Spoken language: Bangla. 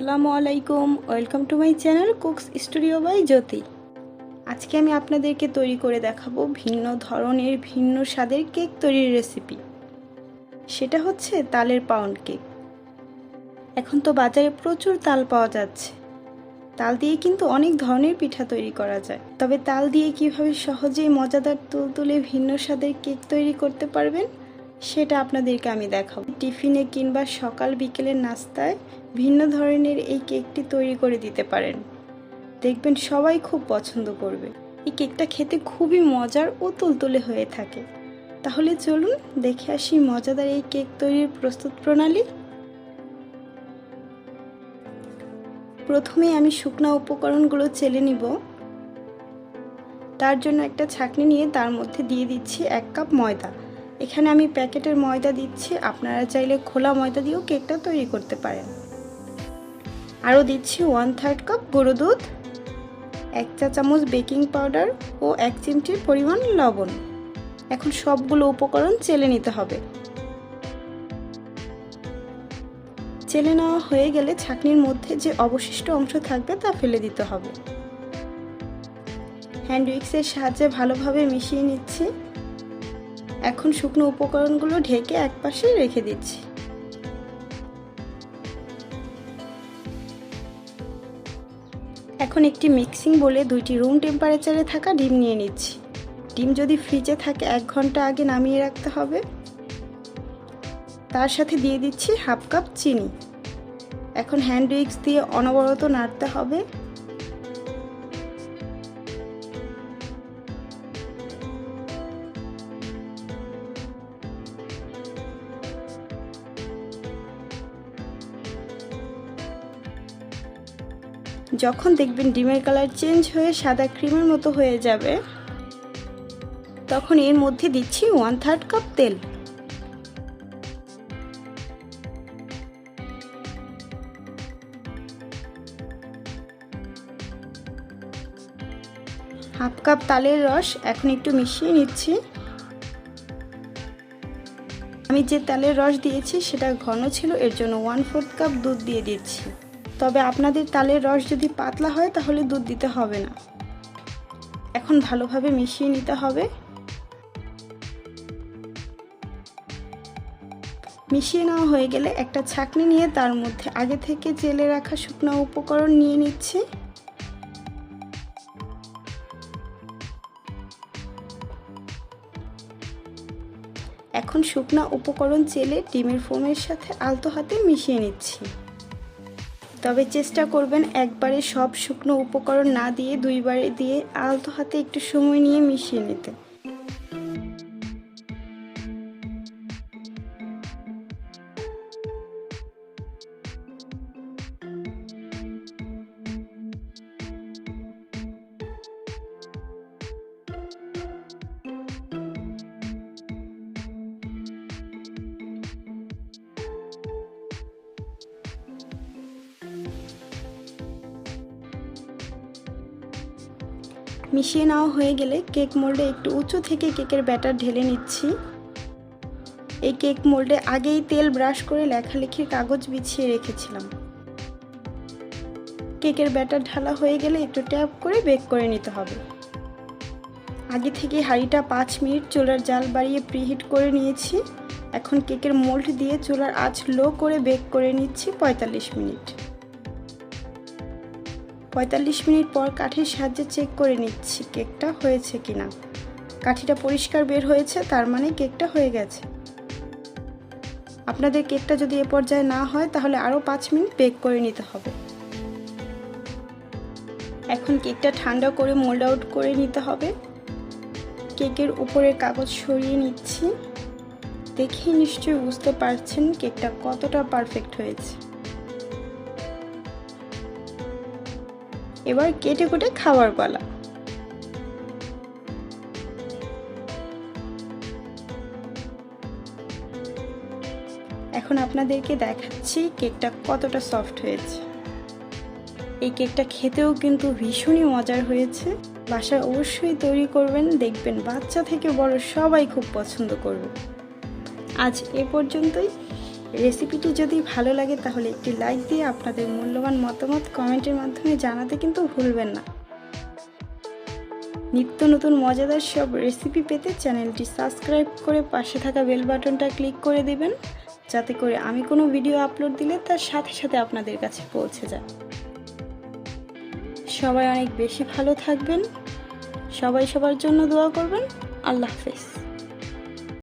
আসসালামু আলাইকুম, welcome to my channel cooks studio by Jyoti. আজকে আমি আপনাদেরকে তৈরি করে দেখাবো ভিন্ন ধরনের ভিন্ন স্বাদের কেক তৈরির রেসিপি। সেটা হচ্ছে তালের পাউন্ড কেক। এখন তো বাজারে প্রচুর তাল পাওয়া যাচ্ছে। তাল দিয়ে কিন্তু অনেক ধরনের পিঠা তৈরি করা যায়, তবে তাল দিয়ে কিভাবে সহজেই মজাদার তুলতুলে ভিন্ন স্বাদের কেক তৈরি করতে পারবেন সেটা আপনাদেরকে আমি দেখাবো। টিফিনে কিংবা সকাল বিকেলের নাস্তায় ভিন্ন ধরনের এই কেকটি তৈরি করে দিতে পারেন, দেখবেন সবাই খুব পছন্দ করবে। এই কেকটা খেতে খুবই মজার ও তুলতুলে হয়ে থাকে। তাহলে চলুন দেখে আসি মজাদার এই কেক তৈরির প্রস্তুত প্রণালী। প্রথমে আমি শুকনো উপকরণগুলো চেলে নিব। তার জন্য একটা ছাঁকনি নিয়ে তার মধ্যে দিয়ে দিচ্ছি 1 কাপ ময়দা। এখানে আমি প্যাকেটের ময়দা দিচ্ছি, আপনারা চাইলে খোলা ময়দা দিয়েও কেকটা তৈরি করতে পারেন। আরও দিচ্ছি 1/3 কাপ গুঁড়ো দুধ, 1 চা চামচ বেকিং পাউডার ও 1 চিমটির পরিমাণ লবণ। এখন সবগুলো উপকরণ চেলে নিতে হবে। চেলে নেওয়া হয়ে গেলে ছাঁকনির মধ্যে যে অবশিষ্ট অংশ থাকবে তা ফেলে দিতে হবে। হ্যান্ড উইক্সের সাহায্যে ভালোভাবে মিশিয়ে নিচ্ছি। এখন শুকনো উপকরণগুলো ঢেকে একপাশে রেখে দিচ্ছি। এখন একটি মিক্সিং বোলে 2টি রুম টেম্পারেচারে থাকা ডিম নিয়ে নিচ্ছি। ডিম যদি ফ্রিজে থাকে 1 ঘন্টা আগে নামিয়ে রাখতে হবে। তার সাথে দিয়ে দিচ্ছি 1/2 কাপ চিনি। এখন হ্যান্ড উইক্স দিয়ে অনবরত নাড়তে হবে। যখন দেখবেন ডিমের কালার চেঞ্জ হয়ে সাদা ক্রিমের মতো হয়ে যাবে, তখন এর মধ্যে দিচ্ছি 1/3 কাপ তেল। হাফ কাপ তালের রস এখন একটু মিশিয়ে নিচ্ছি। আমি যে তালের রস দিয়েছি সেটা ঘন ছিল, এর জন্য 1/4 কাপ দুধ দিয়ে দিচ্ছি। তবে আপনাদের তালের রস যদি পাতলা হয় তাহলে দুধ দিতে হবে না। এখন ভালোভাবে মিশিয়ে নিতে হবে। মিশিয়ে নেওয়া হয়ে গেলে একটা ছাঁকনি নিয়ে তার মধ্যে আগে থেকে চেলে রাখা শুকনো উপকরণ নিয়ে নিচ্ছি। এখন শুকনো উপকরণ চেলে ডিমের ফোমের সাথে আলতো হাতে মিশিয়ে নিচ্ছি। তবে চেষ্টা করবেন একবারে সব শুকনো উপকরণ না দিয়ে 2 বারে দিয়ে আলতো হাতে একটু সময় নিয়ে মিশিয়ে নিতে। মিশিয়ে নেওয়া হয়ে গেলে কেক মোল্ডে একটু উঁচু থেকে কেকের ব্যাটার ঢেলে নিচ্ছি। এই কেক মোল্ডে আগেই তেল ব্রাশ করে লেখালেখির কাগজ বিছিয়ে রেখেছিলাম। কেকের ব্যাটার ঢালা হয়ে গেলে একটু ট্যাপ করে বেক করে নিতে হবে। আগে থেকে হাঁড়িটা 5 মিনিট চুলার জাল বাড়িয়ে প্রিহিট করে নিয়েছি। এখন কেকের মোল্ড দিয়ে চুলার আঁচ লো করে বেক করে নিচ্ছি 45 মিনিট। 45 মিনিট পর কাঠির সাহায্যে চেক করে নিচ্ছি কেকটা হয়েছে কিনা। কাঠিটা পরিষ্কার বের হয়েছে, তার মানে কেকটা হয়ে গেছে। আপনাদের কেকটা যদি এ পর্যায়ে না হয় তাহলে আরও 5 মিনিট বেক করে নিতে হবে। এখন কেকটা ঠান্ডা করে মোল্ড আউট করে নিতে হবে। কেকের উপরের কাগজ সরিয়ে নিচ্ছি। দেখেই নিশ্চয়ই বুঝতে পারছেন কেকটা কতটা পারফেক্ট হয়েছে। এবার কেটে কুটে খাওয়ার পালা। এখন আপনাদেরকে দেখাচ্ছি কেকটা কতটা সফট হয়েছে। এই কেকটা খেতেও কিন্তু ভীষণই মজার হয়েছে। বাসায় অবশ্যই তৈরি করবেন, দেখবেন বাচ্চা থেকে বড় সবাই খুব পছন্দ করবে। আজ এ পর্যন্তই। রেসিপিটি যদি ভালো লাগে তাহলে একটি লাইক দিয়ে আপনাদের মূল্যবান মতামত কমেন্টের মাধ্যমে জানাতে কিন্তু ভুলবেন না। নিত্য নতুন মজাদার সব রেসিপি পেতে চ্যানেলটি সাবস্ক্রাইব করে পাশে থাকা বেল বাটনটা ক্লিক করে দিবেন, যাতে করে আমি কোনো ভিডিও আপলোড দিলে তার সাথে সাথে আপনাদের কাছে পৌঁছে যায়। সবাই অনেক বেশি ভালো থাকবেন, সবাই সবার জন্য দোয়া করবেন। আল্লাহ হাফেজ।